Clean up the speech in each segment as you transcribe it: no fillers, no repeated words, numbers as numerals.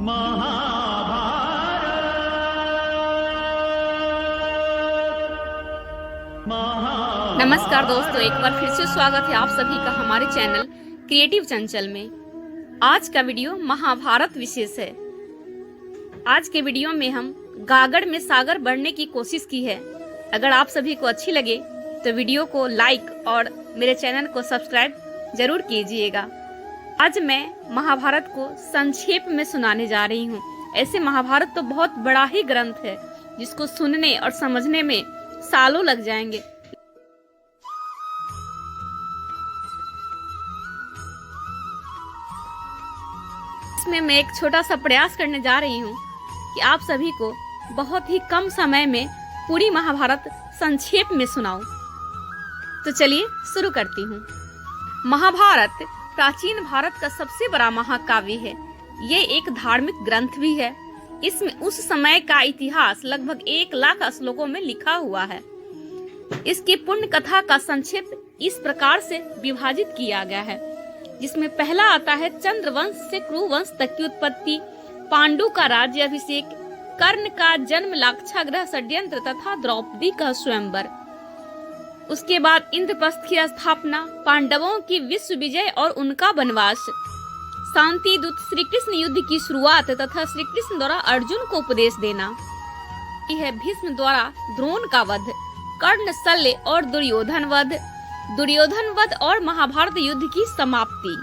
नमस्कार दोस्तों, एक बार फिर से स्वागत है आप सभी का हमारे चैनल क्रिएटिव चंचल में। आज का वीडियो महाभारत विशेष है। आज के वीडियो में हम गागड़ में सागर बढ़ने की कोशिश की है। अगर आप सभी को अच्छी लगे तो वीडियो को लाइक और मेरे चैनल को सब्सक्राइब जरूर कीजिएगा। आज मैं महाभारत को संक्षेप में सुनाने जा रही हूँ। ऐसे महाभारत तो बहुत बड़ा ही ग्रंथ है जिसको सुनने और समझने में सालों लग जाएंगे। इसमें मैं एक छोटा सा प्रयास करने जा रही हूँ कि आप सभी को बहुत ही कम समय में पूरी महाभारत संक्षेप में सुनाऊं। तो चलिए शुरू करती हूँ। महाभारत प्राचीन भारत का सबसे बड़ा महाकाव्य है। ये एक धार्मिक ग्रंथ भी है। इसमें उस समय का इतिहास लगभग 1 लाख श्लोकों में लिखा हुआ है। इसकी पुण्य कथा का संक्षेप इस प्रकार से विभाजित किया गया है, जिसमें पहला आता है चंद्रवंश से कुरुवंश तक की उत्पत्ति, पांडु का राज्य अभिषेक, कर्ण का जन्म, लाक्षागृह षड्यंत्र तथा द्रौपदी का स्वयंवर। उसके बाद इंद्रप्रस्थ की स्थापना, पांडवों की विश्व विजय और उनका वनवास, शांति दूत श्री कृष्ण युद्ध की शुरुआत तथा श्री कृष्ण द्वारा अर्जुन को उपदेश देना। यह भीष्म द्वारा द्रोण का वध, कर्ण, शल्य और दुर्योधन वध और महाभारत युद्ध की समाप्ति।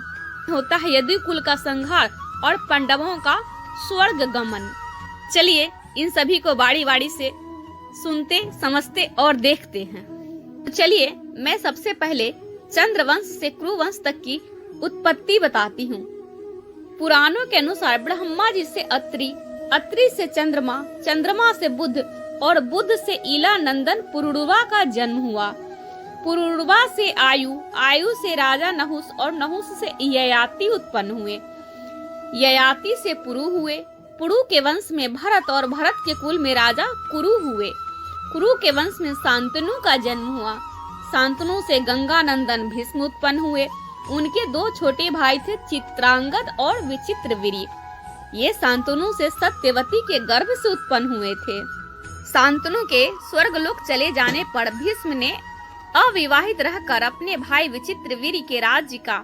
होता है यदुकुल का संहार और पांडवों का स्वर्ग गमन। चलिए इन सभी को बारी बारी से सुनते, समझते और देखते हैं। तो चलिए मैं सबसे पहले चंद्रवंश से कुरुवंश तक की उत्पत्ति बताती हूँ। पुराणों के अनुसार ब्रह्मा जी से अत्रि, अत्रि से चंद्रमा, चंद्रमा से बुध और बुध से ईला नंदन पुरुरवा का जन्म हुआ। पुरुरवा से आयु, आयु से राजा नहुस और नहुस से ययाति उत्पन्न हुए। ययाति से पुरु हुए। पुरु के वंश में भरत और भरत के कुल में राजा कुरु हुए। कुरु के वंश में शांतनु का जन्म हुआ। शांतनु से गंगा नंदन भीष्म उत्पन्न हुए। उनके 2 छोटे भाई थे, चित्रांगद और विचित्रवीर्य। ये शांतनु से सत्यवती के गर्भ से उत्पन्न हुए थे। शांतनु के स्वर्गलोक चले जाने पर भीष्म ने अविवाहित रहकर अपने भाई विचित्रवीर्य के राज्य का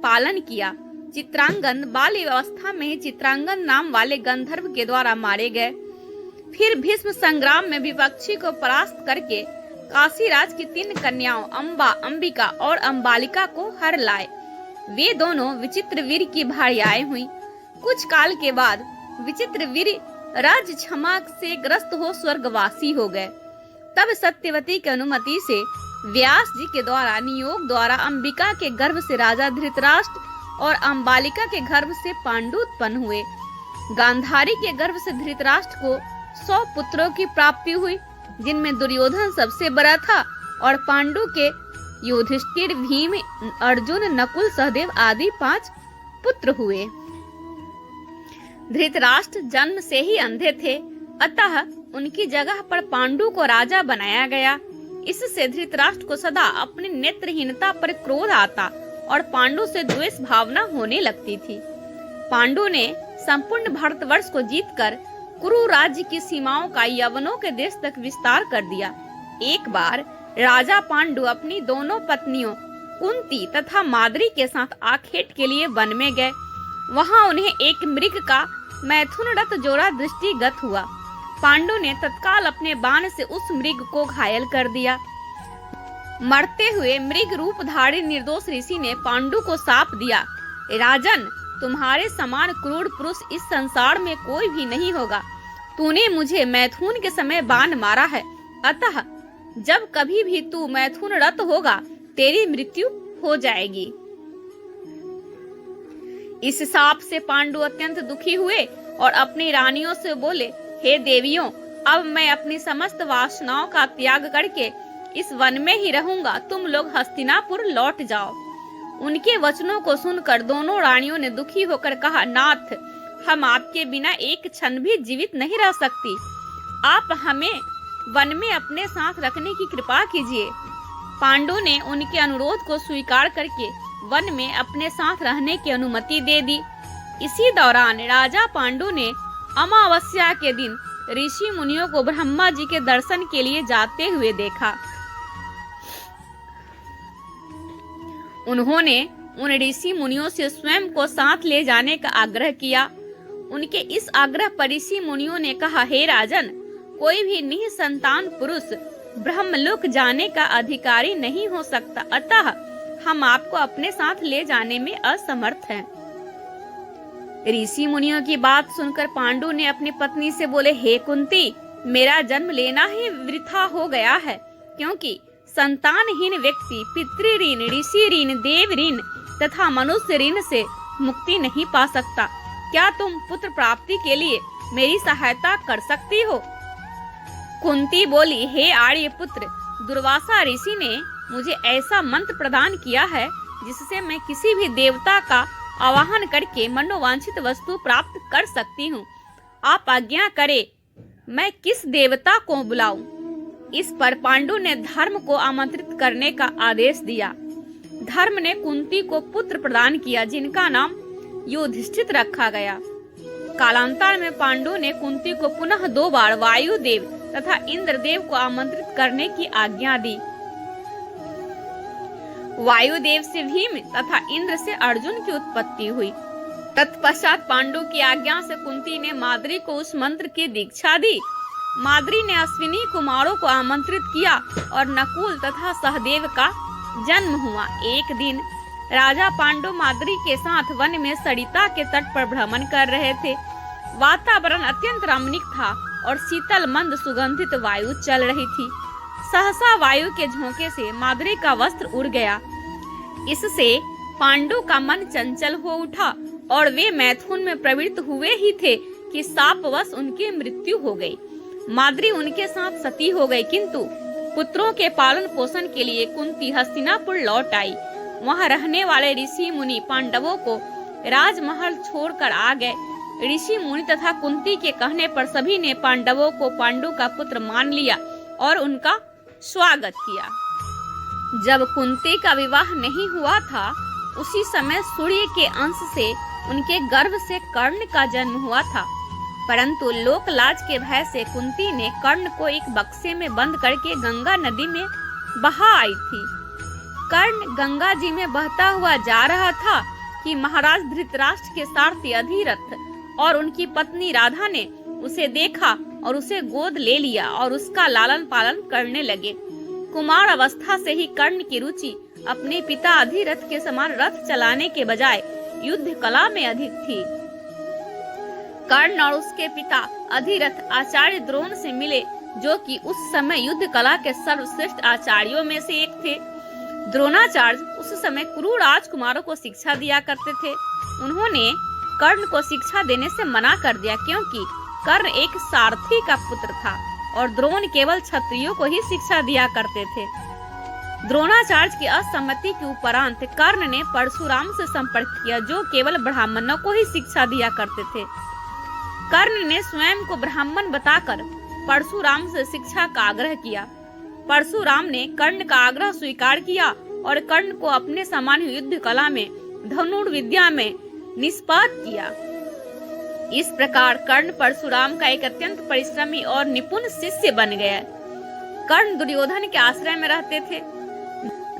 पालन किया। चित्रांगद बाल्य अवस्था में ही चित्रांगद नाम वाले गंधर्व के द्वारा मारे गए। फिर भीष्म संग्राम में विपक्षी को परास्त करके काशीराज की 3 कन्याओं अंबा, अंबिका और अंबालिका को हर लाए। वे दोनों विचित्रवीर्य की भार्याएं हुई। कुछ काल के बाद विचित्रवीर्य राज्य क्षमा से ग्रस्त हो स्वर्गवासी हो गए। तब सत्यवती की अनुमति से व्यास जी के द्वारा नियोग द्वारा अंबिका के गर्भ से राजा धृतराष्ट्र और अंबालिका के गर्भ से पांडु उत्पन्न हुए। गांधारी के गर्भ से धृतराष्ट्र को 100 पुत्रों की प्राप्ति हुई, जिनमें दुर्योधन सबसे बड़ा था और पांडु के युधिष्ठिर, भीम, अर्जुन, नकुल, सहदेव आदि 5 पुत्र हुए। धृतराष्ट्र जन्म से ही अंधे थे, अतः उनकी जगह पर पांडु को राजा बनाया गया। इससे धृतराष्ट्र को सदा अपनी नेत्रहीनता पर क्रोध आता और पांडु से द्वेष भावना होने लगती थी। पांडु ने संपूर्ण भारतवर्ष को जीतकर कुरु राज्य की सीमाओं का यवनों के देश तक विस्तार कर दिया। एक बार राजा पांडु अपनी दोनों पत्नियों कुंती तथा माद्री के साथ आखेट के लिए वन में गए। वहां उन्हें एक मृग का मैथुनरत जोड़ा दृष्टिगत हुआ। पांडु ने तत्काल अपने बाण से उस मृग को घायल कर दिया। मरते हुए मृग रूपधारी निर्दोष ऋषि ने पांडु को शाप दिया, राजन, तुम्हारे समान क्रूर पुरुष इस संसार में कोई भी नहीं होगा। तूने मुझे मैथुन के समय बाण मारा है, अतः जब कभी भी तू मैथुन रत होगा तेरी मृत्यु हो जाएगी। इस शाप से पांडु अत्यंत दुखी हुए और अपनी रानियों से बोले, हे देवियों, अब मैं अपनी समस्त वासनाओं का त्याग करके इस वन में ही रहूंगा। तुम लोग हस्तिनापुर लौट जाओ। उनके वचनों को सुनकर दोनों रानियों ने दुखी होकर कहा, नाथ, हम आपके बिना एक क्षण भी जीवित नहीं रह सकती। आप हमें वन में अपने साथ रखने की कृपा कीजिए। पांडु ने उनके अनुरोध को स्वीकार करके वन में अपने साथ रहने की अनुमति दे दी। इसी दौरान राजा पांडु ने अमावस्या के दिन ऋषि मुनियों को ब्रह्मा जी के दर्शन के लिए जाते हुए देखा। उन्होंने उन ऋषि मुनियों से स्वयं को साथ ले जाने का आग्रह किया। उनके इस आग्रह पर ऋषि मुनियों ने कहा, हे राजन, कोई भी निसंतान पुरुष ब्रह्मलोक जाने का अधिकारी नहीं हो सकता, अतः हम आपको अपने साथ ले जाने में असमर्थ हैं। ऋषि मुनियों की बात सुनकर पांडु ने अपनी पत्नी से बोले, हे कुंती, मेरा जन्म लेना ही वृथा हो गया है, क्योंकि संतानहीन व्यक्ति पितृ ऋण, ऋषि ऋण, देव ऋण तथा मनुष्य ऋण से मुक्ति नहीं पा सकता। क्या तुम पुत्र प्राप्ति के लिए मेरी सहायता कर सकती हो? कुंती बोली, हे आर्य पुत्र, दुर्वासा ऋषि ने मुझे ऐसा मंत्र प्रदान किया है जिससे मैं किसी भी देवता का आवाहन करके मनोवांछित वस्तु प्राप्त कर सकती हूँ। आप आज्ञा करें, मैं किस देवता को बुलाऊं? इस पर पांडु ने धर्म को आमंत्रित करने का आदेश दिया। धर्म ने कुंती को पुत्र प्रदान किया, जिनका नाम युधिष्ठिर रखा गया। कालांतर में पांडु ने कुंती को पुनः 2 बार वायुदेव तथा इंद्रदेव को आमंत्रित करने की आज्ञा दी। वायुदेव से भीम तथा इंद्र से अर्जुन की उत्पत्ति हुई। तत्पश्चात पांडु की आज्ञा से कुंती ने माद्री को उस मंत्र की दीक्षा दी। माद्री ने अश्विनी कुमारों को आमंत्रित किया और नकुल तथा सहदेव का जन्म हुआ। एक दिन राजा पांडु माद्री के साथ वन में सरिता के तट पर भ्रमण कर रहे थे। वातावरण अत्यंत रमणीक था और शीतल मंद सुगंधित वायु चल रही थी। सहसा वायु के झोंके से माद्री का वस्त्र उड़ गया। इससे पांडु का मन चंचल हो उठा और वे मैथुन में प्रवृत्त हुए ही थे कि शापवश उनकी मृत्यु हो गई। माद्री उनके साथ सती हो गई, किंतु पुत्रों के पालन पोषण के लिए कुंती हस्तिनापुर लौट आई। वहां रहने वाले ऋषि मुनि पांडवों को राजमहल छोड़कर आ गए। ऋषि मुनि तथा कुंती के कहने पर सभी ने पांडवों को पांडु का पुत्र मान लिया और उनका स्वागत किया। जब कुंती का विवाह नहीं हुआ था, उसी समय सूर्य के अंश से उनके गर्भ से कर्ण का जन्म हुआ था, परंतु लोक लाज के भय से कुंती ने कर्ण को एक बक्से में बंद करके गंगा नदी में बहा आई थी। कर्ण गंगा जी में बहता हुआ जा रहा था कि महाराज धृतराष्ट्र के सारथी अधिरथ और उनकी पत्नी राधा ने उसे देखा और उसे गोद ले लिया और उसका लालन पालन करने लगे। कुमार अवस्था से ही कर्ण की रुचि अपने पिता अधिरथ के समान रथ चलाने के बजाय युद्ध कला में अधिक थी। कर्ण और उसके पिता अधिरथ आचार्य द्रोण से मिले, जो कि उस समय युद्ध कला के सर्वश्रेष्ठ आचार्यों में से एक थे। द्रोणाचार्य उस समय कुरु राजकुमारों को शिक्षा दिया करते थे। उन्होंने कर्ण को शिक्षा देने से मना कर दिया, क्योंकि कर्ण एक सारथी का पुत्र था और द्रोण केवल क्षत्रियों को ही शिक्षा दिया करते थे। द्रोणाचार्य की असम्मति के उपरांत कर्ण ने परशुराम से संपर्क किया, जो केवल ब्राह्मणों को ही शिक्षा दिया करते थे। कर्ण ने स्वयं को ब्राह्मण बताकर परशुराम से शिक्षा का आग्रह किया। परशुराम ने कर्ण का आग्रह स्वीकार किया और कर्ण को अपने समान युद्ध कला में, धनुर्विद्या में निष्पात किया। इस प्रकार कर्ण परशुराम का एक अत्यंत परिश्रमी और निपुण शिष्य बन गया। कर्ण दुर्योधन के आश्रय में रहते थे।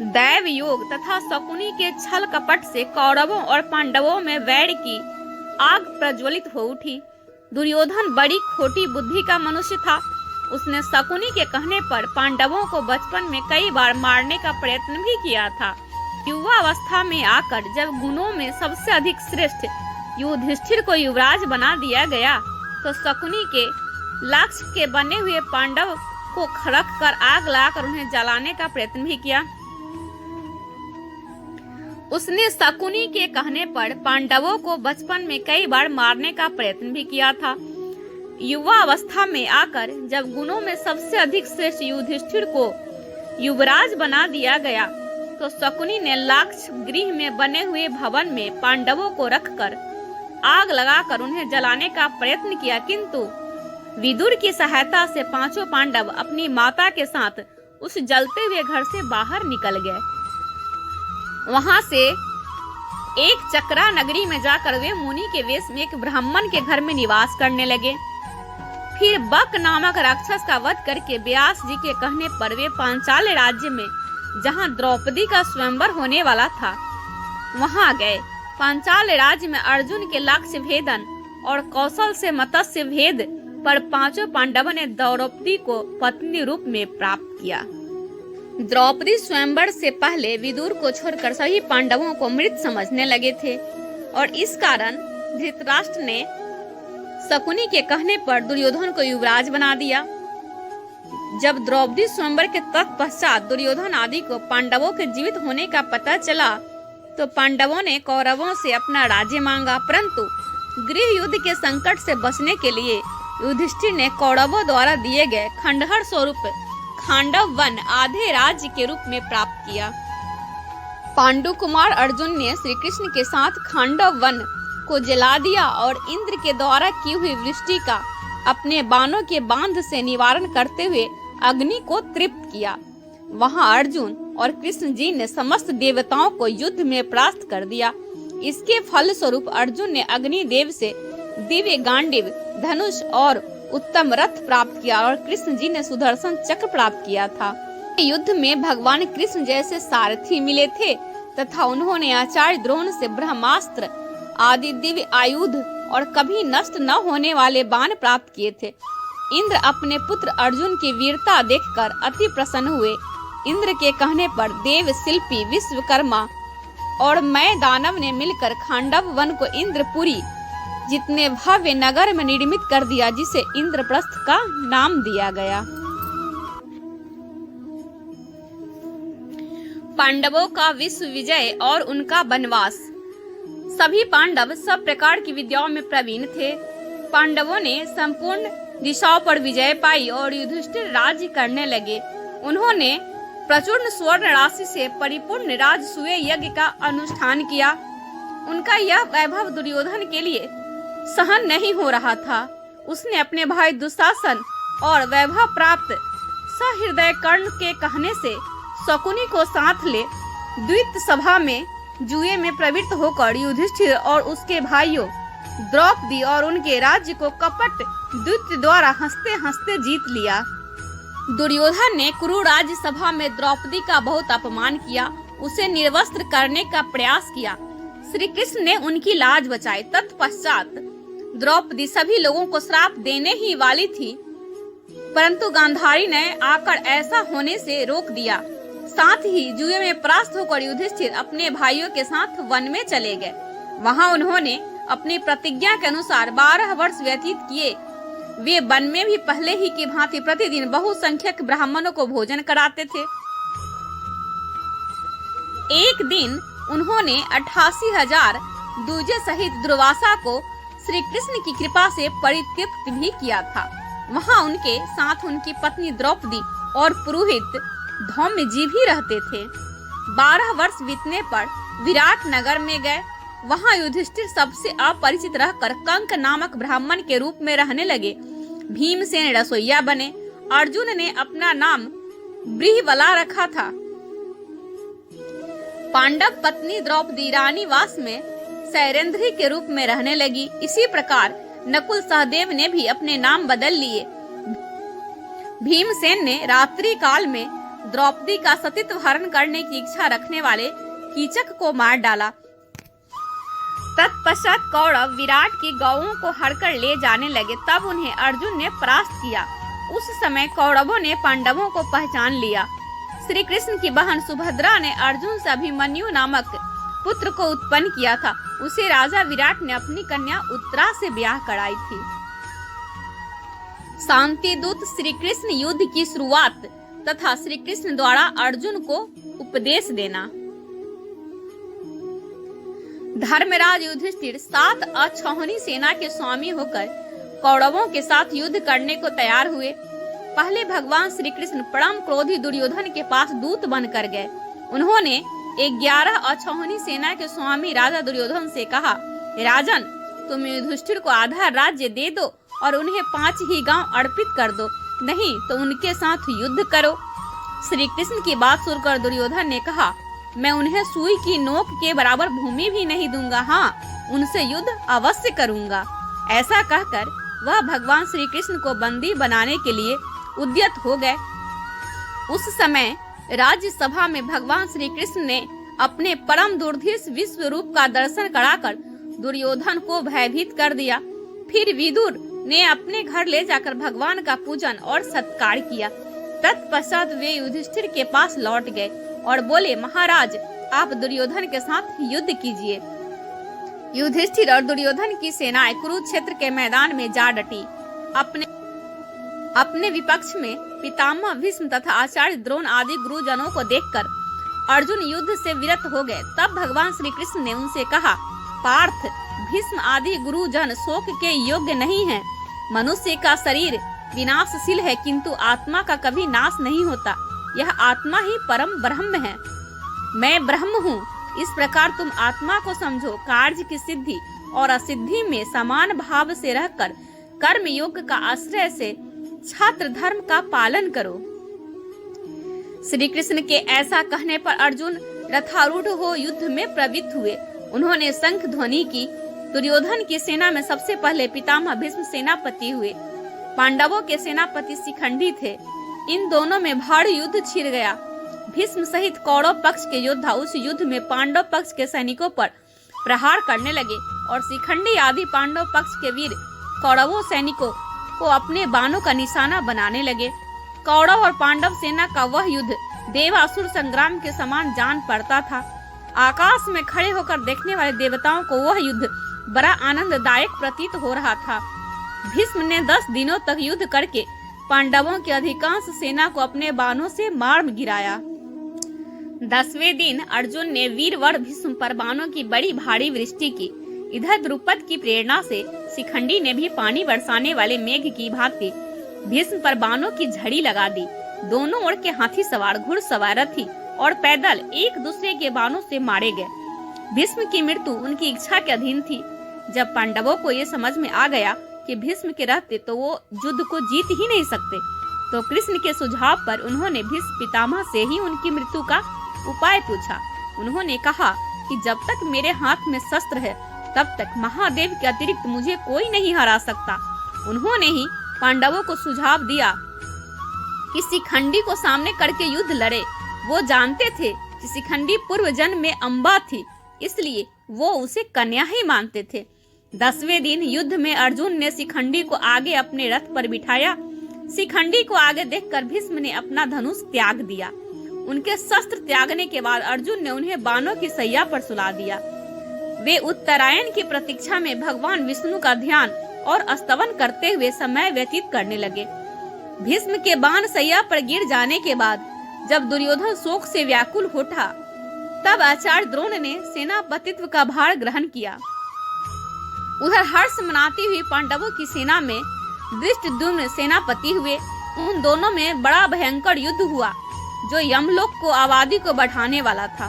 दैव योग तथा शकुनी के छल कपट से कौरवों और पांडवों में वैर की आग प्रज्वलित हो उठी। दुर्योधन बड़ी खोटी बुद्धि का मनुष्य था। उसने शकुनी के कहने पर पांडवों को बचपन में कई बार मारने का प्रयत्न भी किया था। युवा अवस्था में आकर जब गुणों में सबसे अधिक श्रेष्ठ युधिष्ठिर को युवराज बना दिया गया, तो शकुनी के लक्ष्य के बने हुए पांडव को रख कर आग लगाकर उन्हें जलाने का प्रयत्न भी किया। उसने शकुनी के कहने पर पांडवों को बचपन में कई बार मारने का प्रयत्न भी किया था। युवा अवस्था में आकर जब गुणों में सबसे अधिक श्रेष्ठ युधिष्ठिर को युवराज बना दिया गया, तो शकुनी ने लाक्ष गृह में बने हुए भवन में पांडवों को रखकर आग लगाकर उन्हें जलाने का प्रयत्न किया, किंतु विदुर की सहायता से पांचों पांडव अपनी माता के साथ उस जलते हुए घर से बाहर निकल गए। वहां से एक चक्रा नगरी में जाकर वे मुनि के वेश में एक ब्राह्मण के घर में निवास करने लगे। फिर बक नामक राक्षस का वध करके व्यास जी के कहने पर वे पांचाल राज्य में, जहां द्रौपदी का स्वयंवर होने वाला था, वहां गए। पांचाल राज्य में अर्जुन के लाक्ष्य भेदन और कौशल से मत्स्य भेद पर पांचों पांडवों ने द्रौपदी को पत्नी रूप में प्राप्त किया। द्रौपदी स्वयंवर से पहले विदुर को छोड़कर सभी पांडवों को मृत समझने लगे थे और इस कारण धृतराष्ट्र ने शकुनी के कहने पर दुर्योधन को युवराज बना दिया। जब द्रौपदी स्वयंवर के तत्पश्चात दुर्योधन आदि को पांडवों के जीवित होने का पता चला तो पांडवों ने कौरवों से अपना राज्य मांगा, परंतु गृह युद्ध के संकट से बचने के लिए युधिष्ठिर ने कौरवों द्वारा दिए गए खंडहर स्वरूप खांडव वन आधे राज्य के रूप में प्राप्त किया। पांडु कुमार अर्जुन ने श्री कृष्ण के साथ खांडव वन को जला दिया और इंद्र के द्वारा की हुई वृष्टि का अपने बाणों के बांध से निवारण करते हुए अग्नि को तृप्त किया। वहां अर्जुन और कृष्ण जी ने समस्त देवताओं को युद्ध में परास्त कर दिया। इसके फल स्वरूप अर्जुन ने अग्नि देव से दिव्य गांडीव, धनुष और उत्तम रथ प्राप्त किया और कृष्ण जी ने सुदर्शन चक्र प्राप्त किया था। युद्ध में भगवान कृष्ण जैसे सारथी मिले थे तथा उन्होंने आचार्य द्रोण से ब्रह्मास्त्र आदि दिव्य आयुध और कभी नष्ट न होने वाले बाण प्राप्त किए थे। इंद्र अपने पुत्र अर्जुन की वीरता देखकर अति प्रसन्न हुए। इंद्र के कहने पर देव शिल्पी विश्वकर्मा और मैं दानव ने मिलकर खांडव वन को इंद्रपुरी जितने भव्य नगर में निर्मित कर दिया, जिसे इंद्रप्रस्थ का नाम दिया गया। पांडवों का विश्व विजय और उनका वनवास। सभी पांडव सब प्रकार की विद्याओं में प्रवीण थे। पांडवों ने संपूर्ण दिशाओं पर विजय पाई और युधिष्ठिर राज्य करने लगे। उन्होंने प्रचुर स्वर्ण राशि से परिपूर्ण राजसूय यज्ञ का अनुष्ठान किया। उनका यह वैभव दुर्योधन के लिए सहन नहीं हो रहा था। उसने अपने भाई दुशासन और वैभव प्राप्त सहृदय कर्ण के कहने से शकुनी को साथ ले द्वित सभा में जुए में प्रवृत्त होकर युधिष्ठिर और उसके भाइयों द्रौपदी और उनके राज्य को कपट द्वित द्वारा हंसते हंसते जीत लिया। दुर्योधन ने कुरु राज्य सभा में द्रौपदी का बहुत अपमान किया, उसे निर्वस्त्र करने का प्रयास किया। श्री कृष्ण ने उनकी लाज बचाई। तत्पश्चात द्रौपदी सभी लोगों को श्राप देने ही वाली थी, परंतु गांधारी ने आकर ऐसा होने से रोक दिया। साथ ही जुए में परास्त होकर युधिष्ठिर अपने भाइयों के साथ वन में चले गए। वहां उन्होंने अपनी प्रतिज्ञा के अनुसार 12 वर्ष व्यतीत किए। वे वन में भी पहले ही की भांति प्रतिदिन बहुसंख्यक ब्राह्मणों को भोजन कराते थे। एक दिन उन्होंने 88,000 दूजे सहित दुर्वासा को श्री कृष्ण की कृपा से परितृप्त भी किया था। वहां उनके साथ उनकी पत्नी द्रौपदी और पुरोहित धौम्य जी भी रहते थे। 12 वर्ष बीतने पर विराट नगर में गए। वहां युधिष्ठिर सबसे अपरिचित रहकर कंक नामक ब्राह्मण के रूप में रहने लगे। भीमसेन रसोइया बने। अर्जुन ने अपना नाम ब्रीहबला रखा था। पांडव पत्नी द्रौपदी रानीवास में शैरेंद्री के रूप में रहने लगी। इसी प्रकार नकुल सहदेव ने भी अपने नाम बदल लिए। भीमसेन ने रात्रि काल में द्रौपदी का सतीत्व हरण करने की इच्छा रखने वाले कीचक को मार डाला। तत्पश्चात कौरव विराट की गौओं को हरकर ले जाने लगे। तब उन्हें अर्जुन ने परास्त किया। उस समय कौरवों ने पांडवों को पहचान लिया। श्री कृष्ण की बहन सुभद्रा ने अर्जुन से अभिमन्यु नामक पुत्र को उत्पन्न किया था। उसे राजा विराट ने अपनी कन्या उत्तरा से ब्याह कराई थी। शांति दूत श्री कृष्ण युद्ध की शुरुआत तथा श्री कृष्ण द्वारा अर्जुन को उपदेश देना। धर्मराज युधिष्ठिर 7 अक्षौहिणी सेना के स्वामी होकर कौरवों के साथ युद्ध करने को तैयार हुए। पहले भगवान श्री कृष्ण परम क्रोधी दुर्योधन के पास दूत बनकर गए। उन्होंने 11 अक्षौहिणी सेना के स्वामी राजा दुर्योधन से कहा, राजन, तुम युधिष्ठिर को आधा राज्य दे दो और उन्हें 5 ही गांव अर्पित कर दो, नहीं तो उनके साथ युद्ध करो। श्री कृष्ण की बात सुनकर दुर्योधन ने कहा, मैं उन्हें सुई की नोक के बराबर भूमि भी नहीं दूंगा। हाँ, उनसे युद्ध अवश्य करूंगा। ऐसा कहकर वह भगवान श्री कृष्ण को बंदी बनाने के लिए उद्यत हो गए। उस समय राज्यसभा में भगवान श्री कृष्ण ने अपने परम दुर्धर्ष विश्व रूप का दर्शन कराकर दुर्योधन को भयभीत कर दिया। फिर विदुर ने अपने घर ले जाकर भगवान का पूजन और सत्कार किया। तत्पश्चात वे युधिष्ठिर के पास लौट गए और बोले, महाराज, आप दुर्योधन के साथ युद्ध कीजिए। युधिष्ठिर और दुर्योधन की सेनाएं कुरुक्षेत्र के मैदान में जा डटी। अपने विपक्ष में पितामह भीष्म तथा आचार्य द्रोण आदि गुरुजनों को देखकर अर्जुन युद्ध से विरत हो गए। तब भगवान श्री कृष्ण ने उनसे कहा, पार्थ, भीष्म आदि गुरुजन शोक के योग्य नहीं हैं। मनुष्य का शरीर विनाशशील है, किंतु आत्मा का कभी नाश नहीं होता। यह आत्मा ही परम ब्रह्म है। मैं ब्रह्म हूँ। इस प्रकार तुम आत्मा को समझो। कार्य की सिद्धि और असिद्धि में समान भाव से रहकर कर्म योग का आश्रय से छात्र धर्म का पालन करो। श्री कृष्ण के ऐसा कहने पर अर्जुन रथारूढ़ हो युद्ध में प्रवृत्त हुए। उन्होंने शंख ध्वनि की। दुर्योधन की सेना में सबसे पहले पितामह भीष्म सेनापति हुए। पांडवों के सेनापति शिखंडी थे। इन दोनों में भारी युद्ध छिड़ गया। भीष्म सहित कौरव पक्ष के योद्धा उस युद्ध में पांडव पक्ष के सैनिकों पर प्रहार करने लगे और शिखंडी आदि पांडव पक्ष के वीर कौरवों सैनिकों को अपने बाणों का निशाना बनाने लगे। कौरव और पांडव सेना का वह युद्ध देवासुर संग्राम के समान जान पड़ता था। आकाश में खड़े होकर देखने वाले देवताओं को वह युद्ध बड़ा आनंददायक प्रतीत हो रहा था। भीष्म ने 10 दिनों तक युद्ध करके पांडवों की अधिकांश सेना को अपने बाणों से मार गिराया। 10वें दिन अर्जुन ने वीरवर भीष्म पर बाणों की बड़ी भारी वृष्टि की। इधर द्रुपद की प्रेरणा से शिखंडी ने भी पानी बरसाने वाले मेघ की भांति भीष्म पर बाणों की झड़ी लगा दी। दोनों ओर के हाथी सवार, घुड़सवार, रथी और पैदल एक दूसरे के बाणों से मारे गए। भीष्म की मृत्यु उनकी इच्छा के अधीन थी। जब पांडवों को ये समझ में आ गया कि भीष्म के रहते तो वो युद्ध को जीत ही नहीं सकते, तो कृष्ण के सुझाव पर उन्होंने भीष्म पितामह से ही उनकी मृत्यु का उपाय पूछा। उन्होंने कहा कि जब तक मेरे हाथ में शस्त्र है तब तक महादेव के अतिरिक्त मुझे कोई नहीं हरा सकता। उन्होंने ही पांडवों को सुझाव दिया कि शिखंडी को सामने करके युद्ध लड़े। वो जानते थे कि शिखंडी पूर्व जन्म में अम्बा थी, इसलिए वो उसे कन्या ही मानते थे। 10वें दिन युद्ध में अर्जुन ने शिखंडी को आगे अपने रथ पर बिठाया। शिखंडी को आगे देखकर भीष्म ने अपना धनुष त्याग दिया। उनके शस्त्र त्यागने के बाद अर्जुन ने उन्हें बाणों की सैया पर सुला दिया। वे उत्तरायण की प्रतीक्षा में भगवान विष्णु का ध्यान और स्तवन करते हुए समय व्यतीत करने लगे। भीष्म के बाण सैया पर गिर जाने के बाद जब दुर्योधन शोक से व्याकुल उठा, तब आचार्य द्रोण ने सेनापतित्व का भार ग्रहण किया। उधर हर्ष मनाती हुई पांडवों की सेना में धृष्टद्युम्न सेनापति हुए। उन दोनों में बड़ा भयंकर युद्ध हुआ जो यमलोक को आबादी को बढ़ाने वाला था।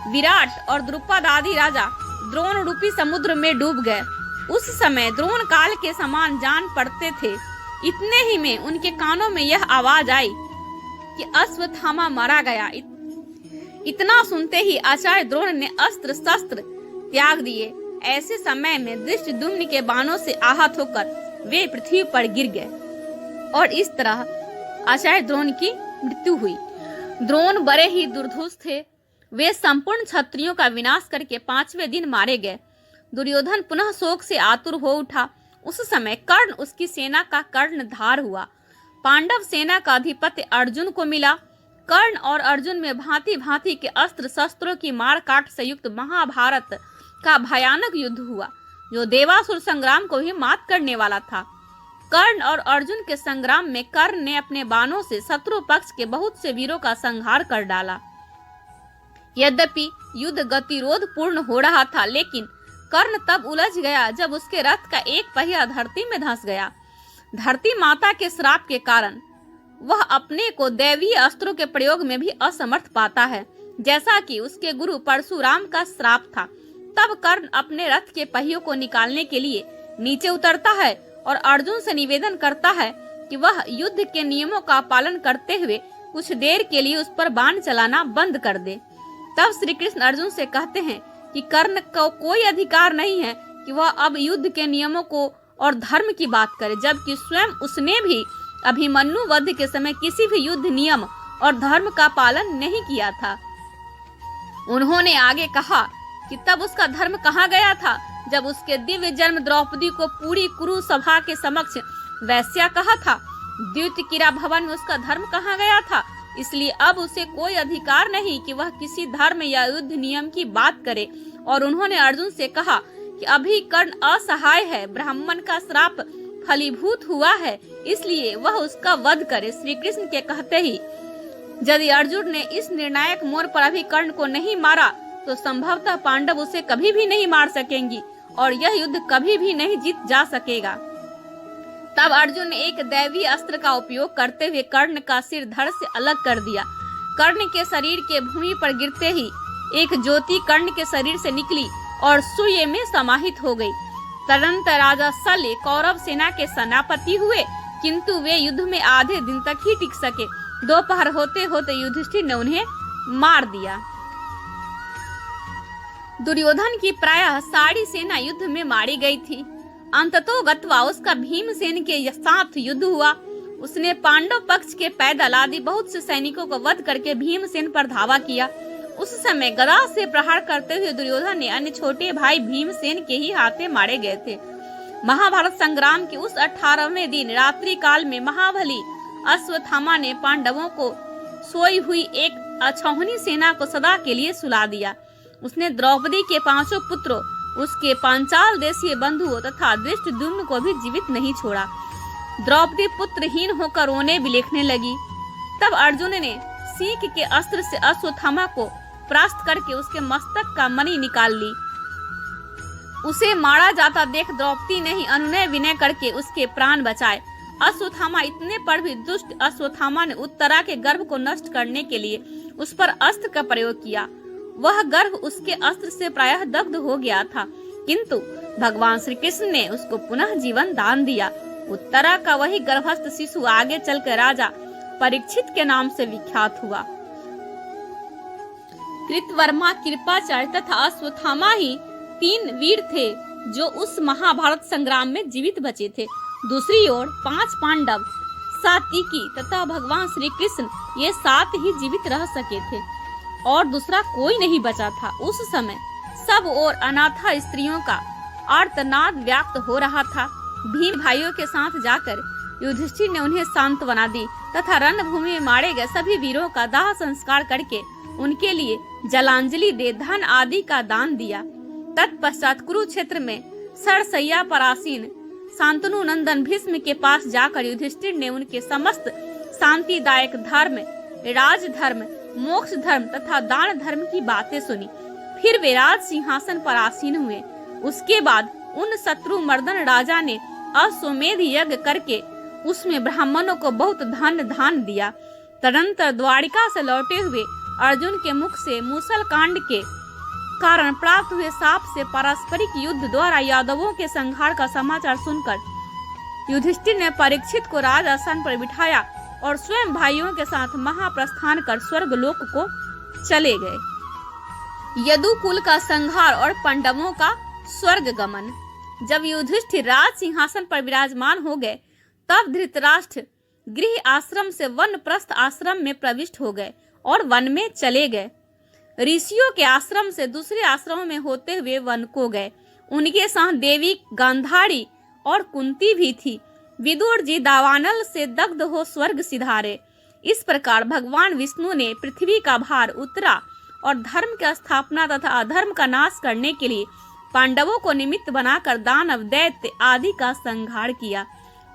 विराट और द्रुपद आदि राजा द्रोण रूपी समुद्र में डूब गए। उस समय द्रोण काल के समान जान पड़ते थे। इतने ही में उनके कानों में यह आवाज आई कि अश्वत्थामा मारा गया। इतना सुनते ही आचार्य द्रोण ने अस्त्र शस्त्र त्याग दिए। ऐसे समय में धृष्टद्युम्न के बाणों से आहत होकर वे पृथ्वी पर गिर गए और इस तरह आचार्य द्रोण की मृत्यु हुई। द्रोण बड़े ही दुर्धर्ष थे। वे संपूर्ण क्षत्रियों का विनाश करके 5वें दिन मारे गए। दुर्योधन पुनः शोक से आतुर हो उठा। उस समय कर्ण उसकी सेना का कर्णधार हुआ। पांडव सेना का अधिपति अर्जुन को मिला। कर्ण और अर्जुन में भांति भांति के अस्त्र शस्त्रों की मार काट से युक्त महाभारत का भयानक युद्ध हुआ, जो देवासुर संग्राम को भी मात करने वाला था। कर्ण और अर्जुन के संग्राम में कर्ण ने अपने बाणों से शत्रु पक्ष के बहुत से वीरों का संहार कर डाला। यद्यपि युद्ध गतिरोध पूर्ण हो रहा था, लेकिन कर्ण तब उलझ गया जब उसके रथ का एक पहिया धरती में धंस गया। धरती माता के श्राप के कारण वह अपने को दैवीय अस्त्रों के प्रयोग में भी असमर्थ पाता है, जैसा कि उसके गुरु परशुराम का श्राप था। तब कर्ण अपने रथ के पहियों को निकालने के लिए नीचे उतरता है और अर्जुन से निवेदन करता है कि वह युद्ध के नियमों का पालन करते हुए कुछ देर के लिए उस पर बाण चलाना बंद कर दे। तब श्री कृष्ण अर्जुन से कहते हैं कि कर्ण को कोई अधिकार नहीं है कि वह अब युद्ध के नियमों को और धर्म की बात करे, जबकि स्वयं उसने भी अभिमन्यु वध के समय किसी भी युद्ध नियम और धर्म का पालन नहीं किया था। उन्होंने आगे कहा कि तब उसका धर्म कहाँ गया था, जब उसके दिव्य जन्म द्रौपदी को पूरी कुरु सभा के समक्ष वैश्या कहा था। द्वितीय कीरा भवन में उसका धर्म कहाँ गया था। इसलिए अब उसे कोई अधिकार नहीं कि वह किसी धर्म या युद्ध नियम की बात करे। और उन्होंने अर्जुन से कहा कि अभी कर्ण असहाय है, ब्राह्मण का श्राप फलीभूत हुआ है, इसलिए वह उसका वध करे। श्री कृष्ण के कहते ही यदि अर्जुन ने इस निर्णायक मोड़ पर अभी कर्ण को नहीं मारा तो संभवतः पांडव उसे कभी भी नहीं मार सकेंगी और यह युद्ध कभी भी नहीं जीत जा सकेगा। तब अर्जुन ने एक दैवी अस्त्र का उपयोग करते हुए कर्ण का सिर धड़ से अलग कर दिया। कर्ण के शरीर के भूमि पर गिरते ही एक ज्योति कर्ण के शरीर से निकली और सूर्य में समाहित हो गई। तदनंतर राजा शल्य कौरव सेना के सेनापति हुए, किंतु वे युद्ध में आधे दिन तक ही टिक सके। दोपहर होते होते युधिष्ठिर ने उन्हें मार दिया। दुर्योधन की प्रायः सारी सेना युद्ध में मारी गई थी। अंततोगत्वा उसका भीमसेन के साथ युद्ध हुआ। उसने पांडव पक्ष के पैदल आदि बहुत से सैनिकों को वध करके भीमसेन पर धावा किया। उस समय गदा से प्रहार करते हुए दुर्योधन ने अन्य छोटे भाई भीमसेन के ही हाथे मारे गए थे। महाभारत संग्राम के उस 18वें दिन रात्रि काल में महाबली अश्वत्थामा ने पांडवों को सोई हुई एक अछौहनी सेना को सदा के लिए सुला दिया। उसने द्रौपदी के 5 पुत्रों, उसके पांचाल देशीय बंधुओं तथा धृष्टद्युम्न को भी जीवित नहीं छोड़ा। द्रौपदी पुत्रहीन होकर रोने बिलखने लगी। तब अर्जुन ने सीख के अस्त्र से अश्वत्थामा को परास्त करके उसके मस्तक का मणि निकाल ली। उसे मारा जाता देख द्रौपदी ने ही अनुनय विनय करके उसके प्राण बचाए। अश्वत्थामा इतने पर भी दुष्ट अश्वत्थामा ने उत्तरा के गर्भ को नष्ट करने के लिए उस पर अस्त्र का प्रयोग किया। वह गर्भ उसके अस्त्र से प्रायः दग्ध हो गया था, किंतु भगवान श्री कृष्ण ने उसको पुनः जीवन दान दिया। उत्तरा का वही गर्भस्थ शिशु आगे चलकर राजा परीक्षित के नाम से विख्यात हुआ। कृतवर्मा, कृपाचार्य तथा अश्वत्थामा ही 3 वीर थे जो उस महाभारत संग्राम में जीवित बचे थे। दूसरी ओर 5 पांडव, सात्विकी तथा भगवान श्री कृष्ण ये 7 ही जीवित रह सके थे और दूसरा कोई नहीं बचा था। उस समय सब ओर अनाथा स्त्रियों का आर्तनाद व्याप्त हो रहा था। भीम भाइयों के साथ जाकर युधिष्ठिर ने उन्हें सांत्वना दी तथा रणभूमि में मारे गए सभी वीरों का दाह संस्कार करके उनके लिए जलांजलि दे धन आदि का दान दिया। तत्पश्चात कुरुक्षेत्र में सरसैया पर आसीन शांतनु नंदन भीष्म के पास जाकर युधिष्ठिर ने उनके समस्त शांतिदायक धर्म, राजधर्म, मोक्ष धर्म तथा दान धर्म की बातें सुनी। फिर वे राज सिंहासन पर आसीन हुए। उसके बाद उन शत्रु मर्दन राजा ने अश्वमेध यज्ञ करके उसमें ब्राह्मणों को बहुत धन दान दिया। तदनंतर द्वारिका से लौटे हुए अर्जुन के मुख से मूसल कांड के कारण प्राप्त हुए साप से पारस्परिक युद्ध द्वारा यादवों के संहार का समाचार सुनकर युधिष्ठिर ने परीक्षित को राज आसन पर बिठाया और स्वयं भाइयों के साथ महाप्रस्थान कर स्वर्ग लोक को चले गए। यदुकुल का संहार और पांडवों का स्वर्ग गमन। जब युधिष्ठिर राज सिंहासन पर विराजमान हो गए तब धृतराष्ट्र गृह आश्रम से वनप्रस्थ आश्रम में प्रविष्ट हो गए और वन में चले गए। ऋषियों के आश्रम से दूसरे आश्रमों में होते हुए वन को गए। उनके साथ देवी गांधारी और कुंती भी थी। विदुर जी दावानल से दग्ध हो स्वर्ग सिधारे। इस प्रकार भगवान विष्णु ने पृथ्वी का भार उतरा और धर्म की स्थापना तथा अधर्म का नाश करने के लिए पांडवों को निमित्त बनाकर दानव, दैत्य आदि का संहार किया।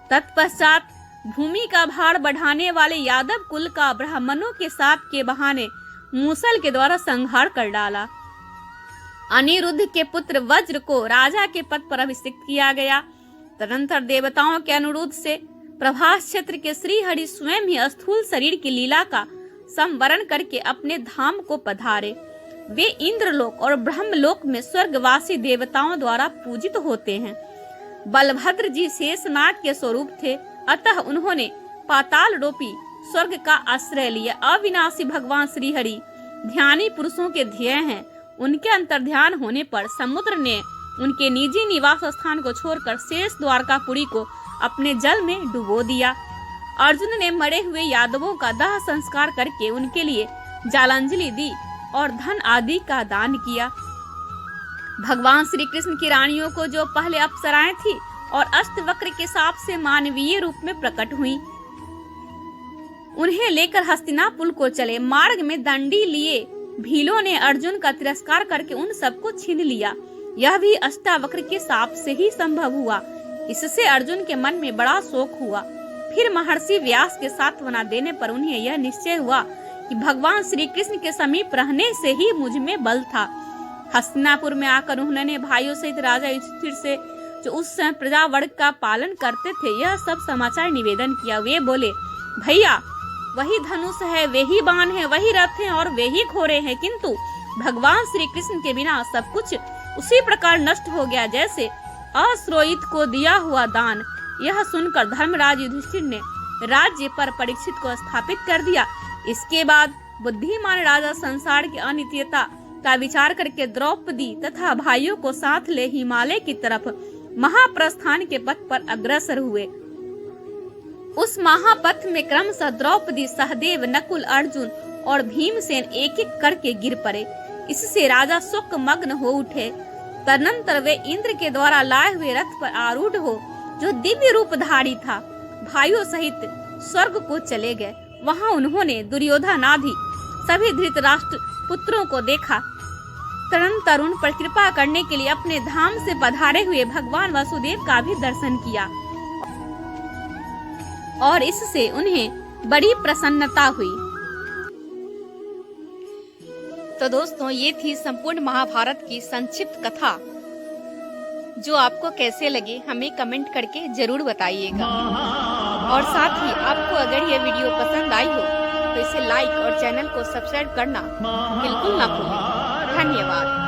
तत्पश्चात भूमि का भार बढ़ाने वाले यादव कुल का ब्राह्मणों के साथ के बहाने मूसल के द्वारा संहार कर डाला। अनिरुद्ध के पुत्र वज्र को राजा के पद पर अभिषिक्त किया गया। तदनंतर देवताओं के अनुरोध से प्रभास क्षेत्र के श्री हरि स्वयं ही स्थूल शरीर की लीला का संवरण करके अपने धाम को पधारे। वे इंद्रलोक और ब्रह्मलोक में स्वर्गवासी देवताओं द्वारा पूजित होते हैं। बलभद्र जी शेषनाग के स्वरूप थे, अतः उन्होंने पाताल रूपी स्वर्ग का आश्रय लिया। अविनाशी भगवान श्री हरि ध्यानी पुरुषों के ध्येय हैं। उनके अंतर्ध्यान होने पर समुद्र ने उनके निजी निवास स्थान को छोड़कर शेष द्वारकापुरी को अपने जल में डुबो दिया। अर्जुन ने मरे हुए यादवों का दाह संस्कार करके उनके लिए जलांजलि दी और धन आदि का दान किया। भगवान श्री कृष्ण की रानियों को जो पहले अप्सराएं थी और अष्टवक्र के साप से मानवीय रूप में प्रकट हुई, उन्हें लेकर हस्तिनापुर को चले। मार्ग में दंडी लिए भीलों ने अर्जुन का तिरस्कार करके उन सबको छीन लिया। यह भी अष्टावक्र के साप से ही संभव हुआ। इससे अर्जुन के मन में बड़ा शोक हुआ। फिर महर्षि व्यास के सांत्वना देने पर उन्हें यह निश्चय हुआ कि भगवान श्री कृष्ण के समीप रहने से ही मुझ में बल था। हस्तिनापुर में आकर उन्होंने भाइयों सहित राजा युधिष्ठिर से, जो उस समय प्रजा वर्ग का पालन करते थे, यह सब समाचार निवेदन किया। वे बोले, भैया, वही धनुष है, वे ही बाण है, वही रथ है और वे ही घोड़े हैं, किंतु भगवान श्री कृष्ण के बिना सब कुछ उसी प्रकार नष्ट हो गया जैसे अश्रोहित को दिया हुआ दान। यह सुनकर धर्मराज युधिष्ठिर ने राज्य पर परीक्षित को स्थापित कर दिया। इसके बाद बुद्धिमान राजा संसार की अनित्यता का विचार करके द्रौपदी तथा भाइयों को साथ ले हिमालय की तरफ महाप्रस्थान के पथ पर अग्रसर हुए। उस महापथ में क्रमशः द्रौपदी, सहदेव, नकुल, अर्जुन और भीमसेन एक एक करके गिर पड़े। इससे राजा शोक मग्न हो उठे। तदनंतर वे इंद्र के द्वारा लाए हुए रथ पर आरूढ़ हो, जो दिव्य रूपधारी था, भाइयों सहित स्वर्ग को चले गए। वहां उन्होंने दुर्योधन आदि सभी धृतराष्ट्र पुत्रों को देखा। तदनंतर उन पर कृपा करने के लिए अपने धाम से पधारे हुए भगवान वासुदेव का भी दर्शन किया और इससे उन्हें बड़ी प्रसन्नता हुई। तो दोस्तों, ये थी संपूर्ण महाभारत की संक्षिप्त कथा। जो आपको कैसे लगे हमें कमेंट करके जरूर बताइएगा। और साथ ही आपको अगर यह वीडियो पसंद आई हो तो इसे लाइक और चैनल को सब्सक्राइब करना बिल्कुल ना भूलें। धन्यवाद।